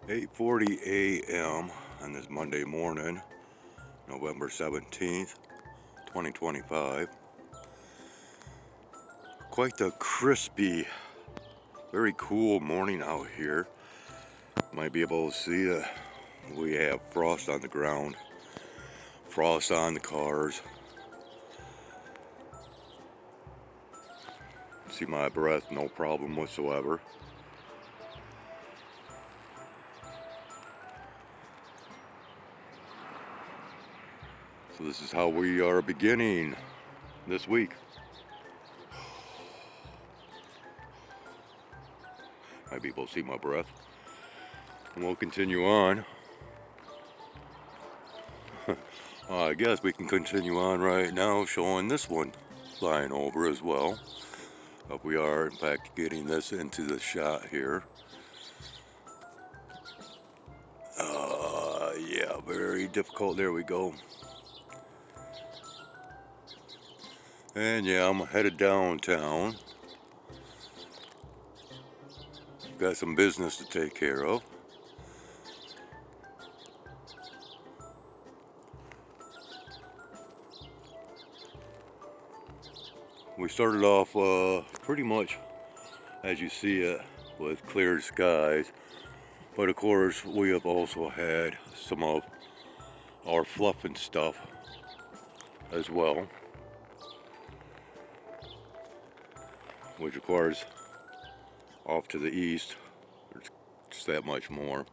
8:40 a.m. on this Monday morning, November 17th, 2025. Quite the crispy, very cool morning out here. Might be able to see that we have frost on the ground, frost on the cars. See my breath, no problem whatsoever. So this is how we are beginning this week. Might be able to see my breath. And we'll continue on. I guess we can continue on right now showing this one flying over as well. But we are in fact getting this into the shot here. Yeah, very difficult. There we go. And yeah, I'm headed downtown. Got some business to take care of. We started off pretty much as you see it with clear skies, but of course we have also had some of our fluff and stuff as well, which of course off to the east there's just that much more.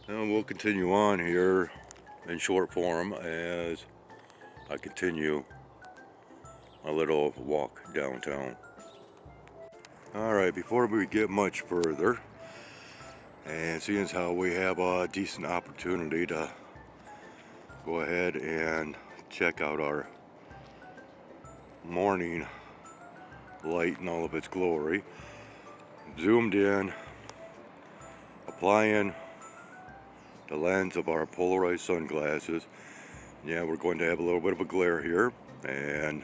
And we'll continue on here in short form as I continue a little walk downtown. Alright, before we get much further, and seeing as how we have a decent opportunity to go ahead and check out our morning light in all of its glory, zoomed in, applying the lens of our polarized sunglasses. Yeah, we're going to have a little bit of a glare here and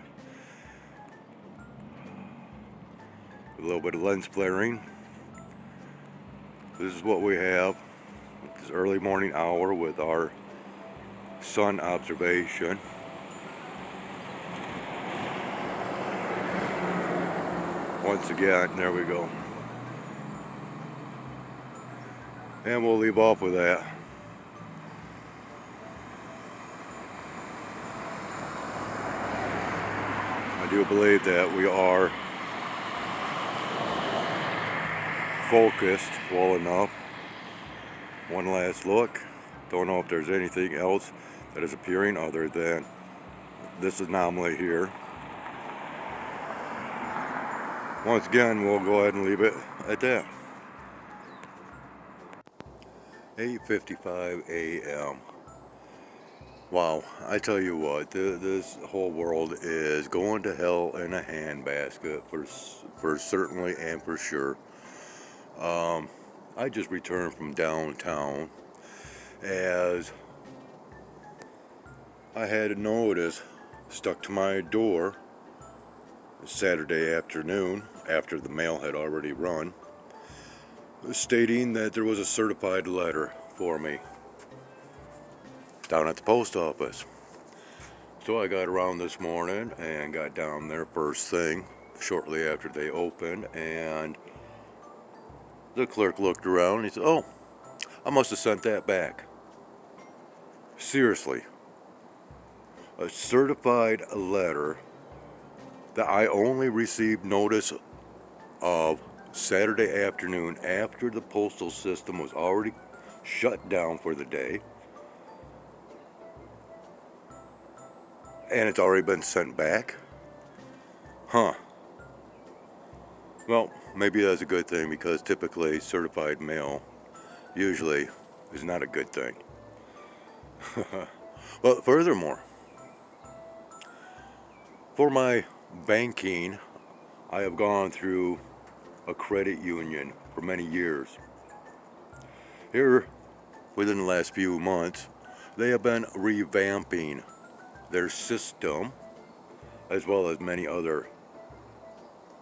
a little bit of lens flaring. This is what we have this early morning hour with our sun observation. Once again, there we go. And we'll leave off with that. I do believe that we are focused well enough. One last look. Don't know if there's anything else that is appearing other than this anomaly here. Once again, we'll go ahead and leave it at that. 8:55 a.m. Wow, I tell you what, this whole world is going to hell in a handbasket for certainly and for sure. I just returned from downtown as I had a notice stuck to my door Saturday afternoon after the mail had already run, stating that there was a certified letter for me down at the post office. So I got around this morning and got down there first thing shortly after they opened, and the clerk looked around and he said, "Oh, I must have sent that back." Seriously, a certified letter that I only received notice of Saturday afternoon after the postal system was already shut down for the day, and it's already been sent back? Huh. Well, maybe that's a good thing, because typically certified mail usually is not a good thing. But furthermore, for my banking, I have gone through a credit union for many years. Here, within the last few months, they have been revamping their system as well as many other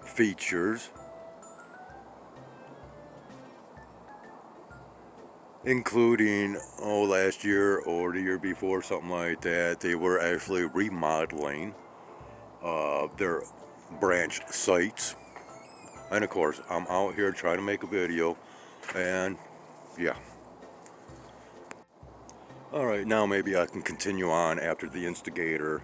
features including, oh, last year or the year before, something like that, they were actually remodeling their branch sites. And of course, I'm out here trying to make a video, and yeah. Alright, now maybe I can continue on after the instigator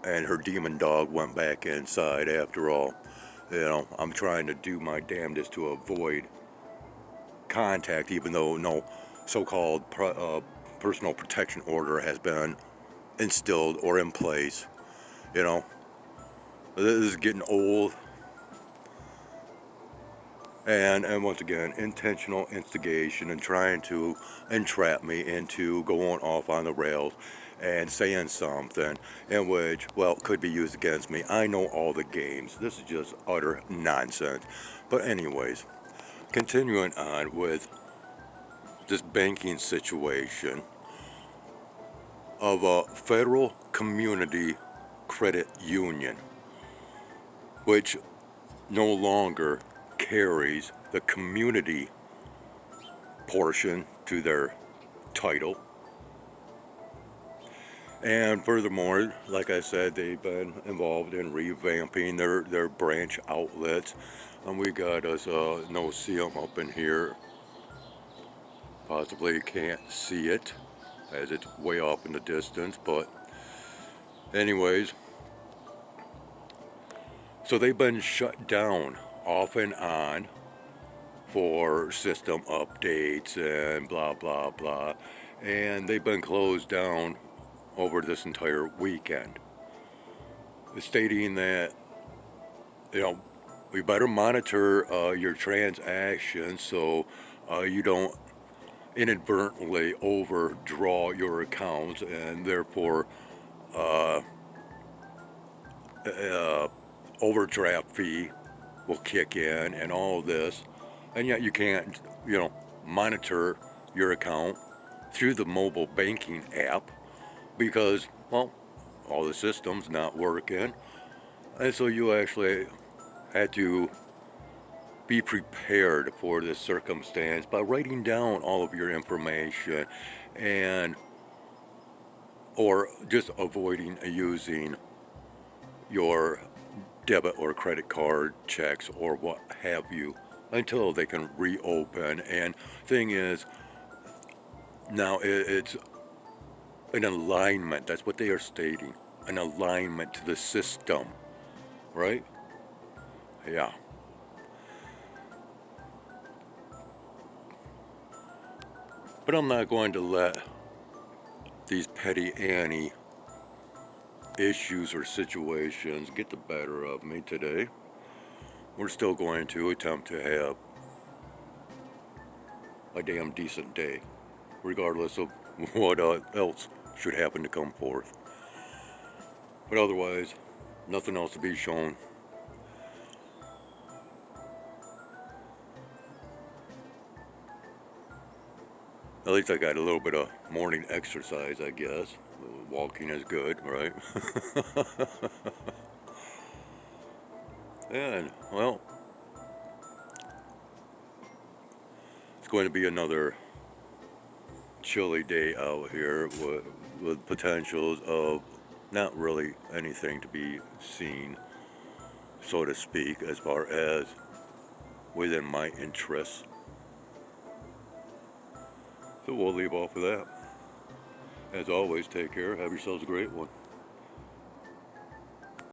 and her demon dog went back inside. After all, you know, I'm trying to do my damnedest to avoid contact, even though no so-called personal protection order has been instilled or in place. You know, this is getting old. And once again, intentional instigation and trying to entrap me into going off on the rails and saying something in which, well, could be used against me. I know all the games. This is just utter nonsense. But anyways, continuing on with this banking situation of a federal community credit union, which no longer carries the community portion to their title. And furthermore, like I said, they've been involved in revamping their branch outlets. And we got us no see 'em up in here. Possibly you can't see it as it's way off in the distance, but anyways, so they've been shut down off and on for system updates and blah blah blah, and they've been closed down over this entire weekend, stating that, you know, we better monitor your transactions so you don't inadvertently overdraw your accounts, and therefore overdraft fee will kick in and all this. And yet you can't, you know, monitor your account through the mobile banking app because, well, all the systems not working. And so you actually had to be prepared for this circumstance by writing down all of your information, and or just avoiding using your debit or credit card checks or what have you until they can reopen. And thing is, now it's an alignment. That's what they are stating, an alignment to the system, right? Yeah. But I'm not going to let these petty Annie issues or situations get the better of me today. We're still going to attempt to have a damn decent day, regardless of what else should happen to come forth. But otherwise, nothing else to be shown. At least I got a little bit of morning exercise, I guess. Walking is good, right? And, well, it's going to be another chilly day out here with potentials of not really anything to be seen, so to speak, as far as within my interests. So we'll leave off of that. As always, take care. Have yourselves a great one.